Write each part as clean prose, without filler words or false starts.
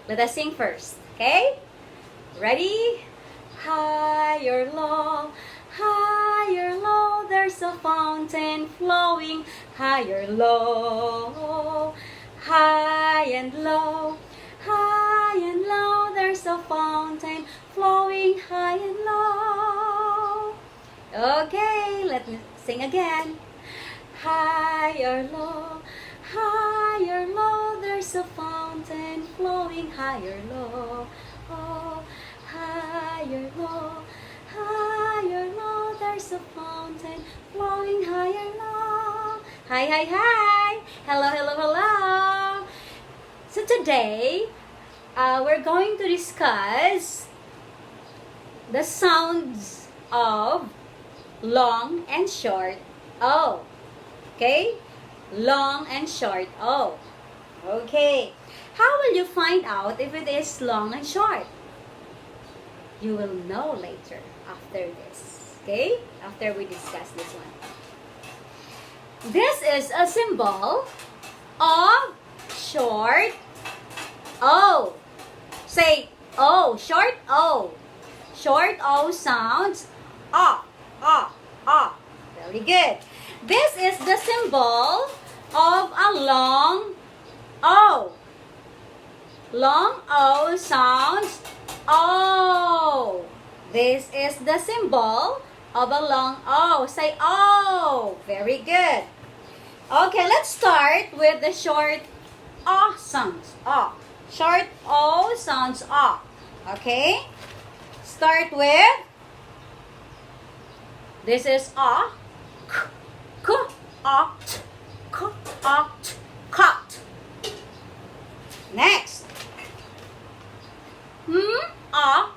Let us sing first, okay? Ready? Higher, low, there's a fountain flowing. Higher, low, high and low, there's a fountain flowing high and low. Okay, let me sing again. Higher, low, there's a fountain flowing higher, low. Oh, higher, low, there's a fountain flowing higher, low. Hi, hi, hi. Hello, hello, hello. So today, we're going to discuss the sounds of long and short O. Okay? Long and short O. Okay. How will you find out if it is long and short? You will know later after this. Okay? After we discuss this one. This is a symbol of short O. Say O. Short O. Short O sounds ah, ah, ah. Very good. This is the symbol of a long O. Long O sounds O. This is the symbol of a long O. Say O. Very good. Okay, let's start with the short O sounds. O. Short O sounds O. Okay? Start with, this is A. K, K, A, T, K, A, T, cut. Next. A,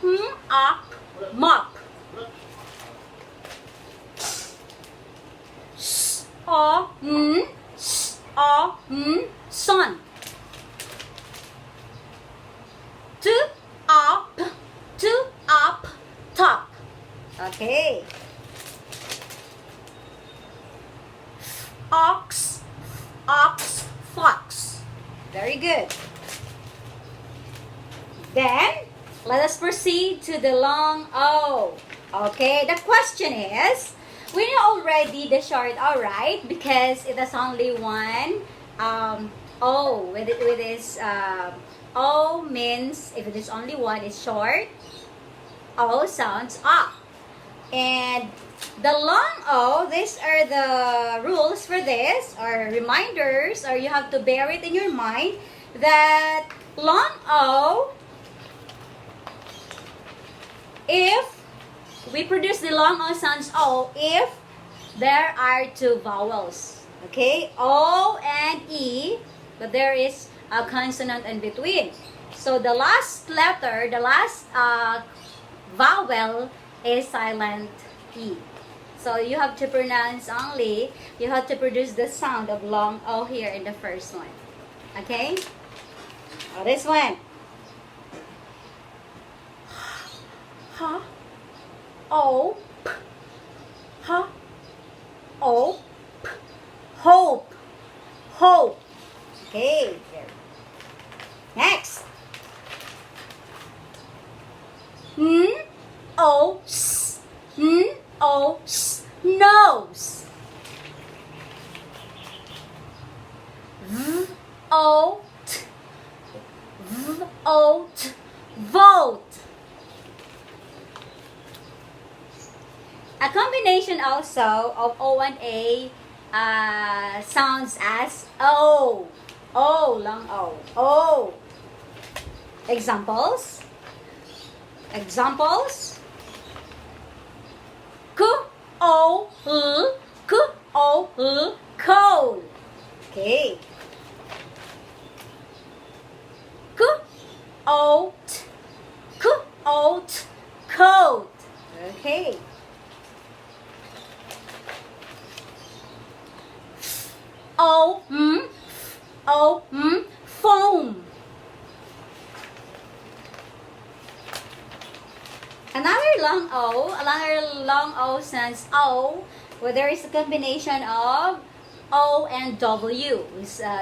P, A, mop. S, A, S, A, sun. Up, top. Okay. Ox, fox. Very good. Then, let us proceed to the long O. Okay, the question is, we know already the short O, right? Because it has only one O. With this O means, if it is only one, it's short. O sounds A. And the long O, these are the rules for this, or reminders, or you have to bear it in your mind, that long O, if we produce the long O sounds O, if there are two vowels. Okay? O and E, but there is a consonant in between. So the last letter, the last vowel is silent E. So you have to pronounce only, you have to produce the sound of long O here in the first one. Okay? Oh, this one. Ha, O, P, ha, O, P, hope, hope. Okay, next. O, S, O, S, nose. V, O, T, V, O, T, vote. A combination also of O and A sounds as O. O, long O. O. Examples. K, O, L, K, O, L, cold. Okay. K, O, T, K, O, T, coat. Okay. O, foam. Another long O sounds O, where there is a combination of O and W.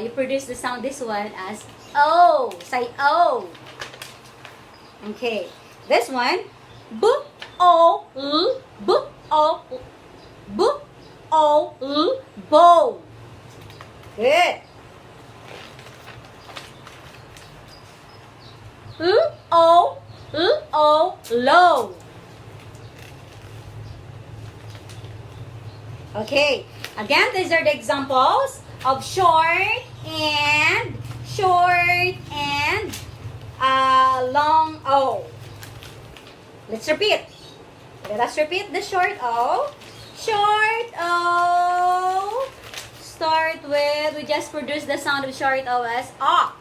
You produce the sound, this one, as O. Say O. Okay. This one. B O L. B O L. B O L. Bowl. Good. L O L O. Low. Okay. Again, these are the examples of short and long O. Let's repeat. Let us repeat the short O. Short O. Start with, we just produced the sound of short O as A.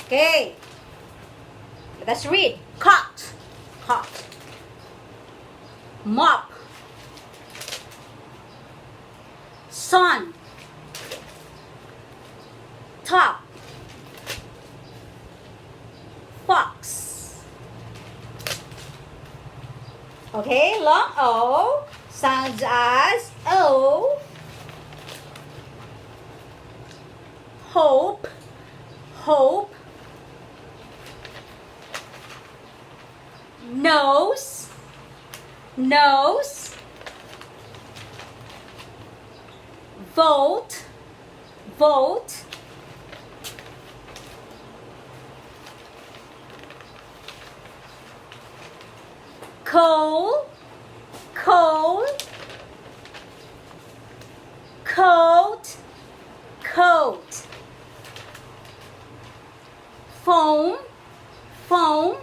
Okay. Let us read. Cot. Cot. Mop. Sun. Top. Fox. Okay, long O sounds as O. Hope. Hope. Nose. Nose. Vote. Vote. Coal. Coal. Coat. Coat. Foam. Foam.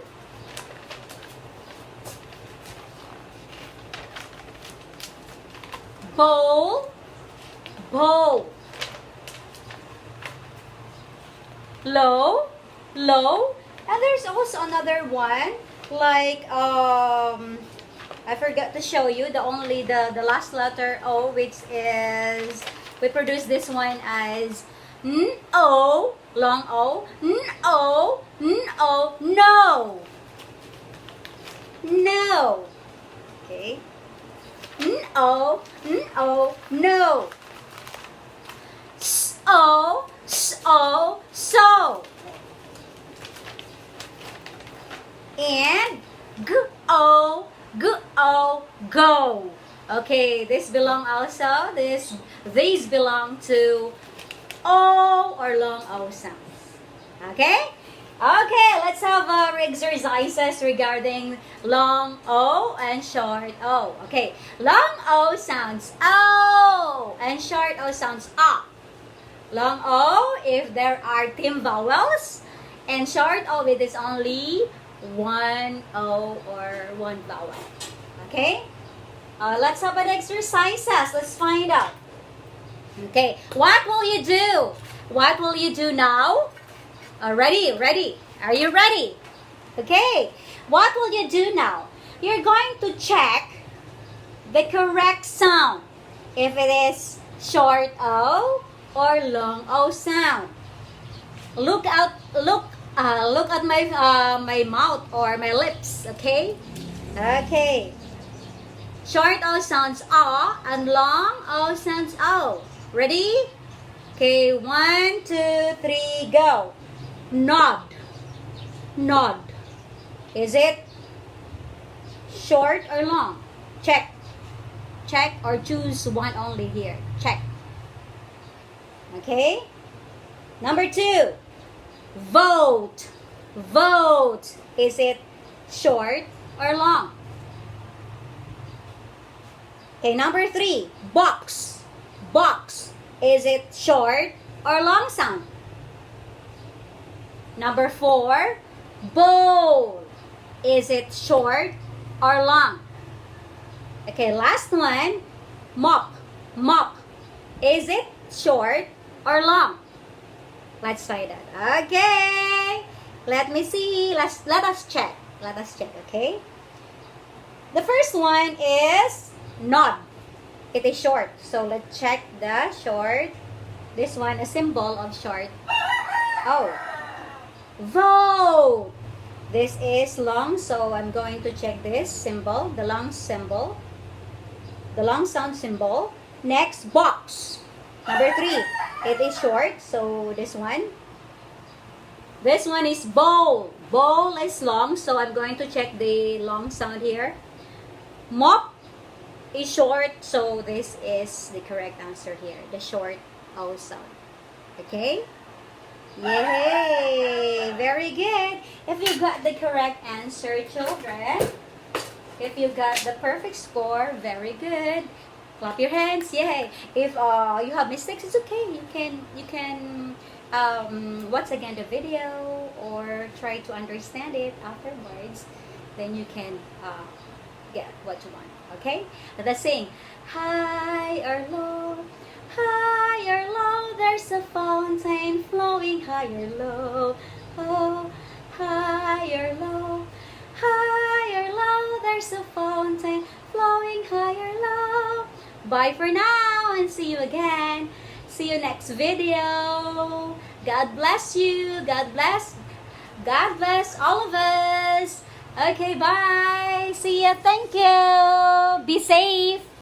Bowl. Bowl. Low. Low. And there's also another one like I forgot to show you the last letter O, which is we produce this one as N-O, long O, N-O, N-O, no. No. Okay. N-O, N-O, no. S-O, S-O, so. And G-O, G-O, go. Okay, this belong also, these belong to O or long O sounds. Okay? Okay, let's have our exercises regarding long O and short O. Okay, long O sounds O and short O sounds A. Long O if there are team vowels, and short O it is only one O or one vowel. Okay? Let's have an exercises. Let's find out. Okay, what will you do? What will you do now? Ready? Are you ready? Okay, what will you do now? You're going to check the correct sound. If it is short O or long O sound. Look at my mouth or my lips, okay? Okay. Short O sounds A and long O sounds O. Ready? Okay, 1, 2, 3, go. Nod. Nod. Is it short or long? Check. Check or choose one only here. Check. Okay? Number 2. Vote. Vote. Is it short or long? Okay, number 3. Box. Box. Is it short or long sound? Number 4. Bowl. Is it short or long? Okay, last one. Mop. Mop. Is it short or long? Let's try that. Okay. Let me see. Let us check. Let us check, okay? The first one is nod. It is short. So let's check the short. This one, a symbol of short. Oh. Vote. This is long, so I'm going to check this symbol, the long symbol. The long sound symbol. Next, box. Number 3. It is short, so this one. This one is bowl. Bowl is long, so I'm going to check the long sound here. Mop is short, so this is the correct answer here. The short O sound. Okay? Yay! Very good. If you got the correct answer, children, if you got the perfect score, very good. Clap your hands. Yay! If you have mistakes, it's okay. You can watch again the video or try to understand it afterwards. Then you can get what you want. Okay? Let's sing. High or low, high or low, there's a fountain flowing high or low. Oh, high or low, high or low, there's a fountain flowing high or low. Bye for now and see you again. See you next video. God bless you. God bless all of us. Okay, bye. See ya. Thank you. Be safe.